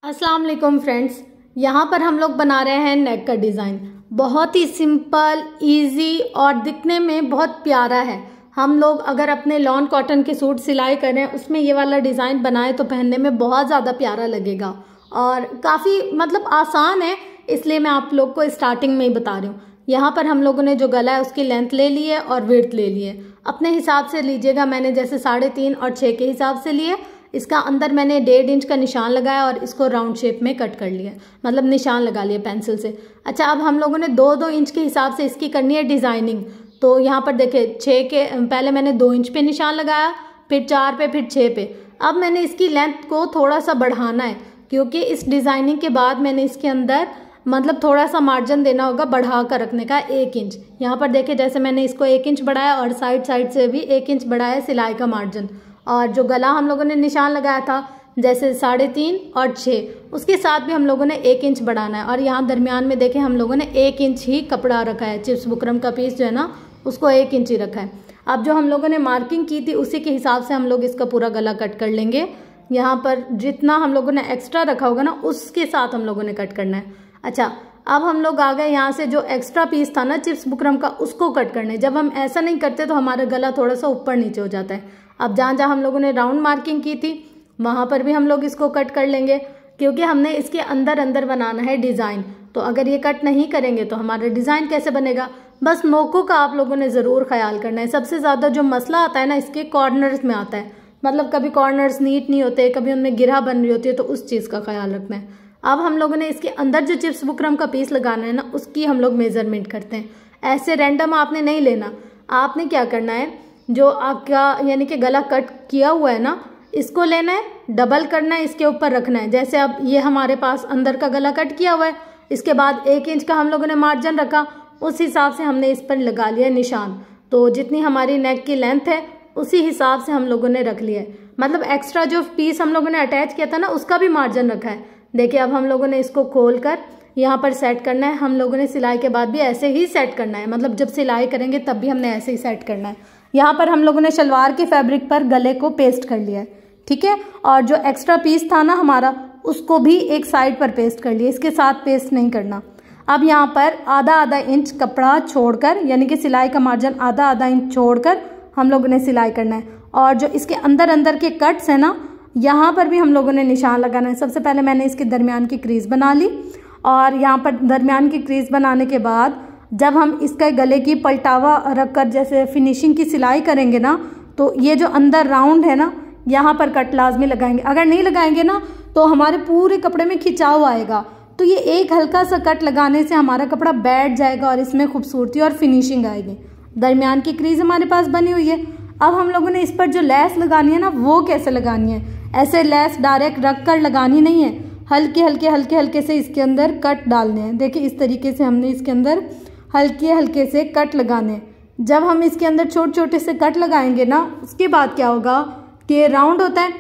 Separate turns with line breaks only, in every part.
अस्सलाम वालेकुम फ्रेंड्स, यहाँ पर हम लोग बना रहे हैं नेक का डिज़ाइन। बहुत ही सिंपल, इजी और दिखने में बहुत प्यारा है। हम लोग अगर अपने लॉन कॉटन के सूट सिलाई करें, उसमें ये वाला डिज़ाइन बनाए तो पहनने में बहुत ज़्यादा प्यारा लगेगा और काफ़ी आसान है। इसलिए मैं आप लोग को स्टार्टिंग में ही बता रही हूँ। यहाँ पर हम लोगों ने जो गला है उसकी लेंथ ले ली है और विड्थ ले ली है। अपने हिसाब से लीजिएगा, मैंने जैसे 3.5 और 6 के हिसाब से लिए। इसका अंदर मैंने 1.5 इंच का निशान लगाया और इसको राउंड शेप में कट कर लिया, मतलब निशान लगा लिया पेंसिल से। अच्छा, अब हम लोगों ने 2-2 इंच के हिसाब से इसकी करनी है डिज़ाइनिंग। तो यहाँ पर देखिए, 6 के पहले मैंने 2 इंच पे निशान लगाया, फिर 4 पे, फिर 6 पे। अब मैंने इसकी लेंथ को थोड़ा सा बढ़ाना है, क्योंकि इस डिज़ाइनिंग के बाद मैंने इसके अंदर थोड़ा सा मार्जिन देना होगा, बढ़ा कर रखने का 1 इंच। यहाँ पर देखिए, जैसे मैंने इसको 1 इंच बढ़ाया और साइड से भी 1 इंच बढ़ाया सिलाई का मार्जिन। और जो गला हम लोगों ने निशान लगाया था जैसे 3.5 और 6, उसके साथ भी हम लोगों ने 1 इंच बढ़ाना है। और यहाँ दरमियान में देखें, हम लोगों ने 1 इंच ही कपड़ा रखा है। चिप्स बुकरम का पीस जो है ना, उसको 1 इंच ही रखा है। अब जो हम लोगों ने मार्किंग की थी उसी के हिसाब से हम लोग इसका पूरा गला कट कर लेंगे। यहाँ पर जितना हम लोगों ने एक्स्ट्रा रखा होगा ना, उसके साथ हम लोगों ने कट करना है। अच्छा, अब हम लोग आ गए यहाँ से जो एक्स्ट्रा पीस था ना चिप्स बुकरम का, उसको कट करना है। जब हम ऐसा नहीं करते तो हमारा गला थोड़ा सा ऊपर नीचे हो जाता है। अब जहाँ जहाँ हम लोगों ने राउंड मार्किंग की थी वहाँ पर भी हम लोग इसको कट कर लेंगे, क्योंकि हमने इसके अंदर बनाना है डिज़ाइन। तो अगर ये कट नहीं करेंगे तो हमारा डिज़ाइन कैसे बनेगा। बस नोकों का आप लोगों ने ज़रूर ख्याल करना है। सबसे ज़्यादा जो मसला आता है ना, इसके कॉर्नर्स में आता है। कभी कॉर्नर्स नीट नहीं होते, कभी उनमें गिरा बन रही होती है, तो उस चीज़ का ख्याल रखना है। अब हम लोगों ने इसके अंदर जो चिप्स बुकरम का पीस लगाना है ना, उसकी हम लोग मेजरमेंट करते हैं। ऐसे रैंडम आपने नहीं लेना। आपने क्या करना है, जो आपका यानी कि गला कट किया हुआ है ना, इसको लेना है, डबल करना है, इसके ऊपर रखना है। जैसे अब ये हमारे पास अंदर का गला कट किया हुआ है, इसके बाद 1 इंच का हम लोगों ने मार्जिन रखा, उस हिसाब से हमने इस पर लगा लिया निशान। तो जितनी हमारी नेक की लेंथ है उसी हिसाब से हम लोगों ने रख लिया है। एक्स्ट्रा जो पीस हम लोगों ने अटैच किया था ना, उसका भी मार्जिन रखा है। देखिए, अब हम लोगों ने इसको खोल कर यहाँ पर सेट करना है। हम लोगों ने सिलाई के बाद भी ऐसे ही सेट करना है, जब सिलाई करेंगे तब भी हमने ऐसे ही सेट करना है। यहाँ पर हम लोगों ने शलवार के फैब्रिक पर गले को पेस्ट कर लिया है, ठीक है। और जो एक्स्ट्रा पीस था ना हमारा, उसको भी एक साइड पर पेस्ट कर लिया, इसके साथ पेस्ट नहीं करना। अब यहाँ पर आधा इंच कपड़ा छोड़कर, यानी कि सिलाई का मार्जिन आधा इंच छोड़कर हम लोगों ने सिलाई करना है। और जो इसके अंदर के कट्स है ना, यहाँ पर भी हम लोगों ने निशान लगाना है। सबसे पहले मैंने इसके दरमियान की क्रीज बना ली, और यहाँ पर दरमियान की क्रीज बनाने के बाद जब हम इसका गले की पलटावा रखकर जैसे फिनिशिंग की सिलाई करेंगे ना, तो ये जो अंदर राउंड है ना, यहाँ पर कट लाजमी लगाएंगे। अगर नहीं लगाएंगे ना तो हमारे पूरे कपड़े में खिंचाव आएगा। तो ये एक हल्का सा कट लगाने से हमारा कपड़ा बैठ जाएगा और इसमें खूबसूरती और फिनिशिंग आएगी। दरमियान की क्रीज हमारे पास बनी हुई है। अब हम लोगों ने इस पर जो लेस लगानी है ना, वो कैसे लगानी है। ऐसे लेस डायरेक्ट रख कर लगानी नहीं है, हल्के से इसके अंदर कट डालने हैं। देखिए, इस तरीके से हमने इसके अंदर हल्के से कट लगाने हैं। जब हम इसके अंदर छोटे से कट लगाएंगे ना, उसके बाद क्या होगा कि राउंड होता है,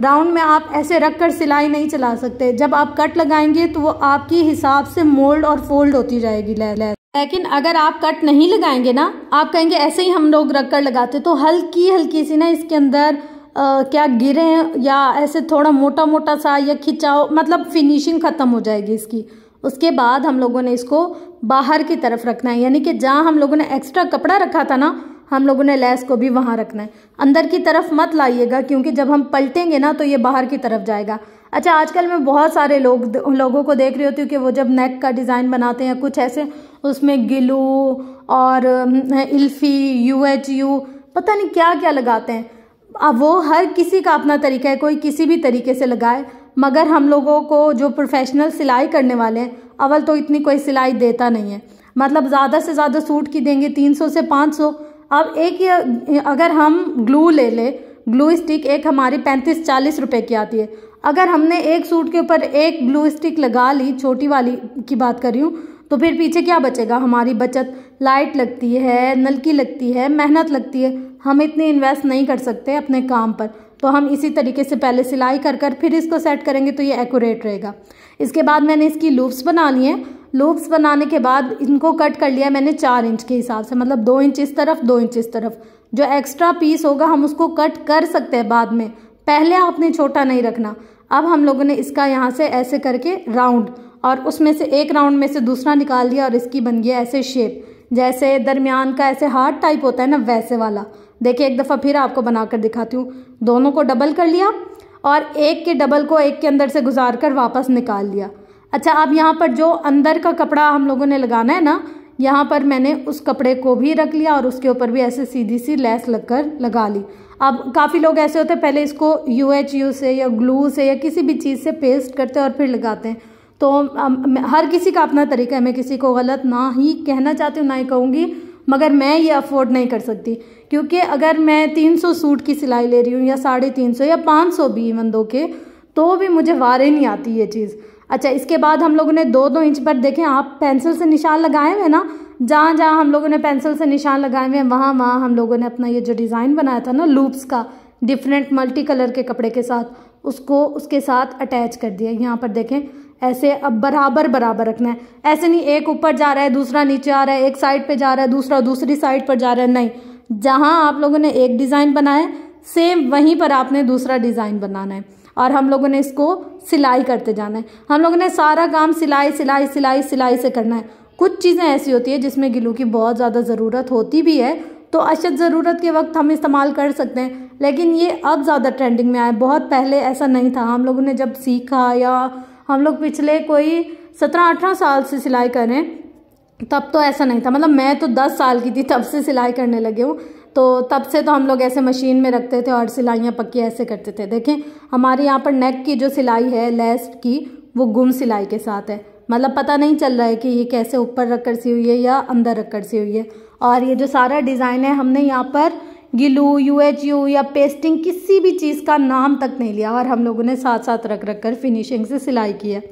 राउंड में आप ऐसे रख कर सिलाई नहीं चला सकते। जब आप कट लगाएंगे तो वो आपके हिसाब से मोल्ड और फोल्ड होती जाएगी लेकिन अगर आप कट नहीं लगाएंगे ना, आप कहेंगे ऐसे ही हम लोग रख कर लगाते, तो हल्की सी ना इसके अंदर क्या गिरे या ऐसे थोड़ा मोटा सा या खिंचाव, फिनिशिंग खत्म हो जाएगी इसकी। उसके बाद हम लोगों ने इसको बाहर की तरफ रखना है, यानी कि जहाँ हम लोगों ने एक्स्ट्रा कपड़ा रखा था ना, हम लोगों ने लेस को भी वहाँ रखना है। अंदर की तरफ मत लाइएगा, क्योंकि जब हम पलटेंगे ना तो ये बाहर की तरफ जाएगा। अच्छा, आजकल मैं बहुत सारे लोगों को देख रही होती हूँ कि वो जब नेक का डिज़ाइन बनाते हैं कुछ ऐसे, उसमें गिलू और इल्फी, UHU, पता नहीं क्या लगाते हैं। अब वो हर किसी का अपना तरीका है, कोई किसी भी तरीके से लगाए, मगर हम लोगों को जो प्रोफेशनल सिलाई करने वाले हैं, अव्वल तो इतनी कोई सिलाई देता नहीं है। ज़्यादा से ज़्यादा सूट की देंगे 300 से 500। अब अगर हम ग्लू ले ग्लू स्टिक, एक हमारी 35-40 रुपए की आती है। अगर हमने एक सूट के ऊपर एक ग्लू स्टिक लगा ली, छोटी वाली की बात कर रही हूँ, तो फिर पीछे क्या बचेगा। हमारी बचत लाइट लगती है, नलकी लगती है, मेहनत लगती है। हम इतनी इन्वेस्ट नहीं कर सकते अपने काम पर। तो हम इसी तरीके से पहले सिलाई कर फिर इसको सेट करेंगे तो ये एक्यूरेट रहेगा। इसके बाद मैंने इसकी लूप्स बना ली हैं। लूप्स बनाने के बाद इनको कट कर लिया मैंने 4 इंच के हिसाब से, 2 इंच इस तरफ, 2 इंच इस तरफ। जो एक्स्ट्रा पीस होगा हम उसको कट कर सकते हैं बाद में, पहले आपने छोटा नहीं रखना। अब हम लोगों ने इसका यहाँ से ऐसे करके राउंड, और उसमें से एक राउंड में से दूसरा निकाल दिया और इसकी बन गया ऐसे शेप, जैसे दरमियान का ऐसे हार्ट टाइप होता है ना, वैसे वाला। देखिए एक दफ़ा फिर आपको बनाकर दिखाती हूँ। दोनों को डबल कर लिया और एक के डबल को एक के अंदर से गुजार कर वापस निकाल लिया। अच्छा, अब यहाँ पर जो अंदर का कपड़ा हम लोगों ने लगाना है ना, यहाँ पर मैंने उस कपड़े को भी रख लिया और उसके ऊपर भी ऐसे सीधी सी लेस लगकर लगा ली। अब काफ़ी लोग ऐसे होते हैं पहले इसको UHU से या ग्लू से या किसी भी चीज़ से पेस्ट करते हैं और फिर लगाते हैं। तो हर किसी का अपना तरीका है, मैं किसी को गलत ना ही कहना चाहती हूँ ना ही कहूँगी, मगर मैं ये अफोर्ड नहीं कर सकती, क्योंकि अगर मैं 300 सूट की सिलाई ले रही हूँ या 350 या 500 भी इवन दो के, तो भी मुझे वारे नहीं आती ये चीज़। अच्छा, इसके बाद हम लोगों ने 2-2 इंच पर, देखें आप पेंसिल से निशान लगाए हुए ना, जहाँ जहाँ हम लोगों ने पेंसिल से निशान लगाए हुए हैं वहाँ वहाँ हम लोगों ने अपना ये जो डिज़ाइन बनाया था ना लूप्स का, डिफरेंट मल्टी कलर के कपड़े के साथ, उसको उसके साथ अटैच कर दिया। यहाँ पर देखें ऐसे अब बराबर बराबर रखना है, ऐसे नहीं एक ऊपर जा रहा है दूसरा नीचे आ रहा है, एक साइड पे जा रहा है दूसरा दूसरी साइड पर जा रहा है, नहीं, जहाँ आप लोगों ने एक डिज़ाइन बनाया सेम वहीं पर आपने दूसरा डिज़ाइन बनाना है और हम लोगों ने इसको सिलाई करते जाना है। हम लोगों ने सारा काम सिलाई सिलाई सिलाई सिलाई से करना है। कुछ चीज़ें ऐसी होती है जिसमें गिलू की बहुत ज़्यादा ज़रूरत होती भी है, तो अशद ज़रूरत के वक्त हम इस्तेमाल कर सकते हैं, लेकिन ये अब ज़्यादा ट्रेंडिंग में आया, बहुत पहले ऐसा नहीं था। हम लोगों ने जब सीखा या हम लोग पिछले कोई 17-18 साल से सिलाई कर रहे हैं, तब तो ऐसा नहीं था। मतलब मैं तो 10 साल की थी तब से सिलाई करने लगे हूँ, तो तब से तो हम लोग ऐसे मशीन में रखते थे और सिलाइयाँ पक्की ऐसे करते थे। देखें हमारे यहाँ पर नेक की जो सिलाई है लेस की, वो गुम सिलाई के साथ है, मतलब पता नहीं चल रहा है कि ये कैसे ऊपर रख कर सी हुई है या अंदर रख कर सी हुई है। और ये जो सारा डिज़ाइन है हमने यहाँ पर गिलू UHU या पेस्टिंग किसी भी चीज़ का नाम तक नहीं लिया और हम लोगों ने साथ साथ रख रख कर फिनिशिंग से सिलाई की है।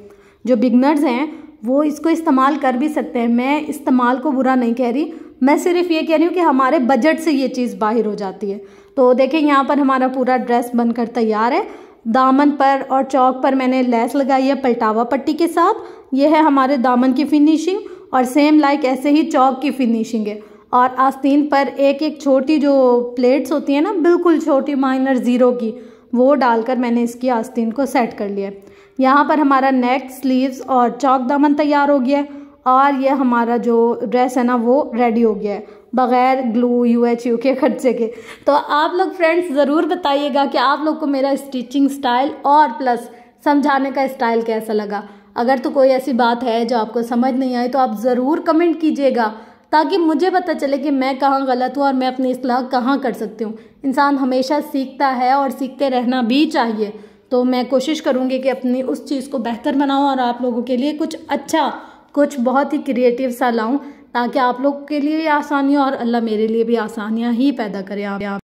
जो बिगनर्स हैं वो इसको इस्तेमाल कर भी सकते हैं, मैं इस्तेमाल को बुरा नहीं कह रही, मैं सिर्फ ये कह रही हूँ कि हमारे बजट से ये चीज़ बाहर हो जाती है। तो देखें यहाँ पर हमारा पूरा ड्रेस बनकर तैयार है। दामन पर और चौक पर मैंने लेस लगाई है पलटावा पट्टी के साथ, ये है हमारे दामन की फिनिशिंग, और सेम लाइक ऐसे ही चौक की फिनिशिंग है। और आस्तीन पर एक एक छोटी जो प्लेट्स होती हैं ना, बिल्कुल छोटी माइनर ज़ीरो की, वो डालकर मैंने इसकी आस्तीन को सेट कर लिया। यहाँ पर हमारा नेक, स्लीव्स और चौक दामन तैयार हो गया है और ये हमारा जो ड्रेस है ना वो रेडी हो गया है बग़ैर ग्लू UHU के खर्चे के। तो आप लोग फ्रेंड्स ज़रूर बताइएगा कि आप लोग को मेरा स्टिचिंग स्टाइल और प्लस समझाने का स्टाइल कैसा लगा। अगर तो कोई ऐसी बात है जो आपको समझ नहीं आई तो आप ज़रूर कमेंट कीजिएगा, ताकि मुझे पता चले कि मैं कहाँ गलत हूँ और मैं अपनी इस्लाह कहाँ कर सकती हूँ। इंसान हमेशा सीखता है और सीखते रहना भी चाहिए, तो मैं कोशिश करूँगी कि अपनी उस चीज़ को बेहतर बनाऊँ और आप लोगों के लिए कुछ अच्छा, कुछ बहुत ही क्रिएटिव सा लाऊँ, ताकि आप लोग के लिए आसानी और अल्लाह मेरे लिए भी आसानियाँ ही पैदा करे।